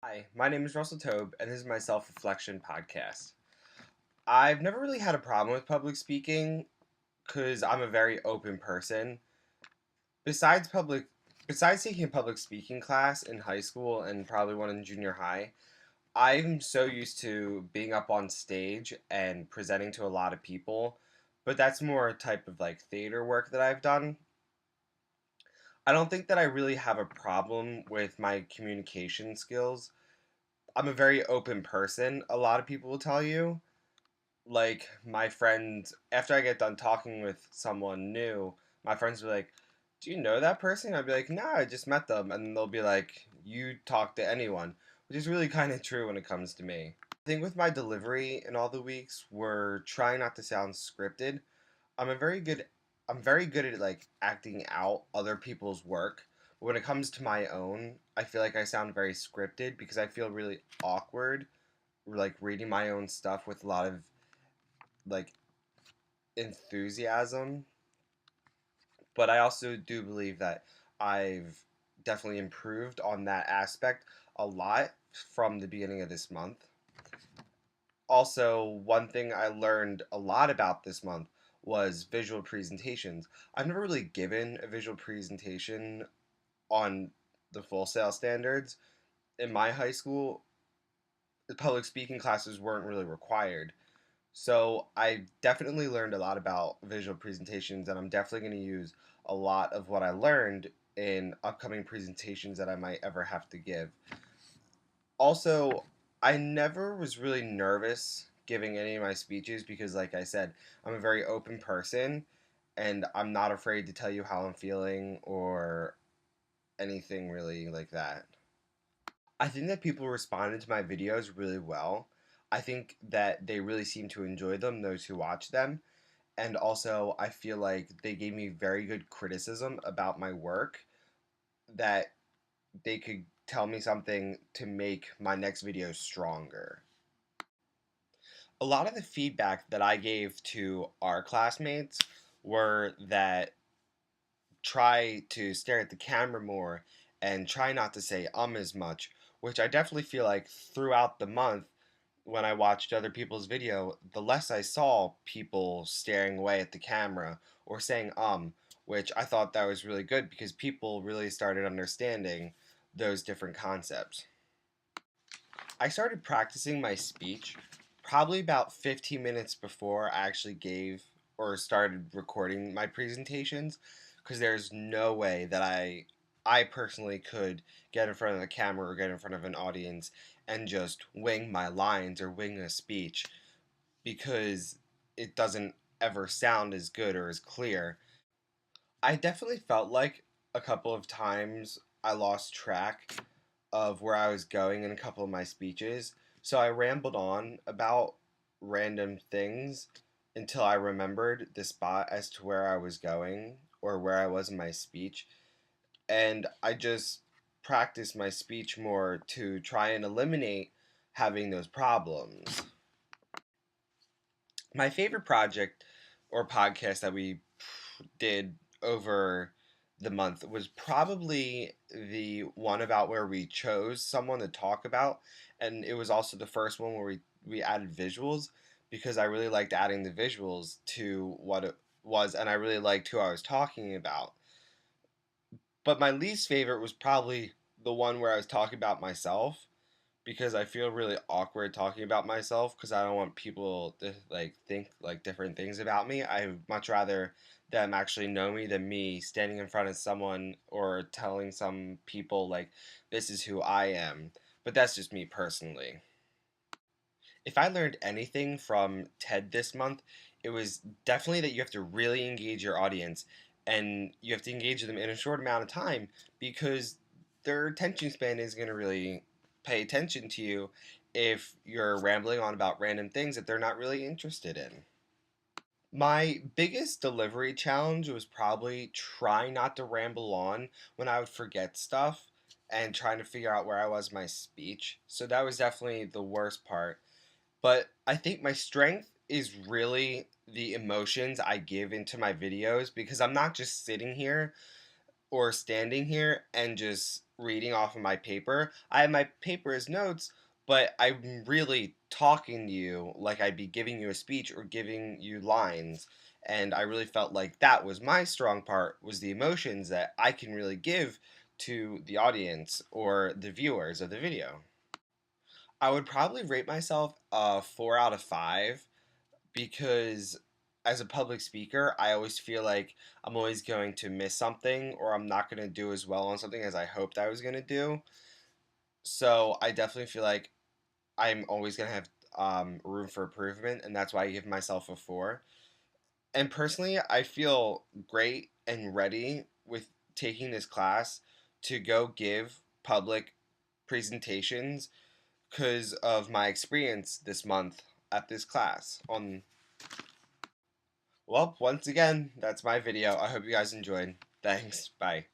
Hi, my name is Russell Tobe, and this is my self reflection podcast. I've never really had a problem with public speaking because I'm a very open person. Besides public, besides taking a public speaking class in high school and probably one in junior high, I'm so used to being up on stage and presenting to a lot of people. But that's more a type of like theater work that I've done. I don't think that I really have a problem with my communication skills. I'm a very open person, a lot of people will tell you. Like, my friends, after I get done talking with someone new, my friends will be like, "Do you know that person?" I'd be like, "Nah, I just met them." And they'll be like, "You talk to anyone," which is really kind of true when it comes to me. I think with my delivery in all the weeks, we're trying not to sound scripted. I'm a very good I'm very good at like acting out other people's work. But when it comes to my own, I feel like I sound very scripted because I feel really awkward like reading my own stuff with a lot of like enthusiasm. But I also do believe that I've definitely improved on that aspect a lot from the beginning of this month. Also, one thing I learned a lot about this month was visual presentations. I've never really given a visual presentation on the Full Sail standards. In my high school, the public speaking classes weren't really required. So I definitely learned a lot about visual presentations, and I'm definitely going to use a lot of what I learned in upcoming presentations that I might ever have to give. Also, I never was really nervous giving any of my speeches because, like I said, I'm a very open person and I'm not afraid to tell you how I'm feeling or anything really like that. I think that people responded to my videos really well. I think that they really seem to enjoy them, those who watch them. And also, I feel like they gave me very good criticism about my work that they could tell me something to make my next video stronger. A lot of the feedback that I gave to our classmates were that try to stare at the camera more and try not to say as much, which I definitely feel like throughout the month when I watched other people's video, the less I saw people staring away at the camera or saying which I thought that was really good because people really started understanding those different concepts. I started practicing my speech probably about 15 minutes before I actually gave or started recording my presentations because there's no way that I personally could get in front of the camera or get in front of an audience and just wing my lines or wing a speech because it doesn't ever sound as good or as clear. I definitely felt like a couple of times I lost track of where I was going in a couple of my speeches. So I rambled on about random things until I remembered the spot as to where I was going or where I was in my speech. And I just practiced my speech more to try and eliminate having those problems. My favorite project or podcast that we did over the month was probably the one about where we chose someone to talk about, and it was also the first one where we added visuals because I really liked adding the visuals to what it was, and I really liked who I was talking about. But my least favorite was probably the one where I was talking about myself because I feel really awkward talking about myself because I don't want people to like think like different things about me. I would much rather them actually know me than me standing in front of someone or telling some people like this is who I am. But that's just me personally. If I learned anything from TED this month, it was definitely that you have to really engage your audience and you have to engage them in a short amount of time because their attention span is going to really pay attention to you if you're rambling on about random things that they're not really interested in. My biggest delivery challenge was probably trying not to ramble on when I would forget stuff and trying to figure out where I was in my speech. So that was definitely the worst part. But I think my strength is really the emotions I give into my videos because I'm not just sitting here or standing here and just reading off of my paper. I have my paper as notes, but I'm really talking to you like I'd be giving you a speech or giving you lines. And I really felt like that was my strong part, was the emotions that I can really give to the audience or the viewers of the video. I would probably rate myself a 4 out of 5 because as a public speaker, I always feel like I'm always going to miss something or I'm not going to do as well on something as I hoped I was going to do. So I definitely feel like I'm always going to have room for improvement, and that's why I give myself a 4. And personally, I feel great and ready with taking this class to go give public presentations because of my experience this month at this class on. Well, once again, that's my video. I hope you guys enjoyed. Thanks. Bye.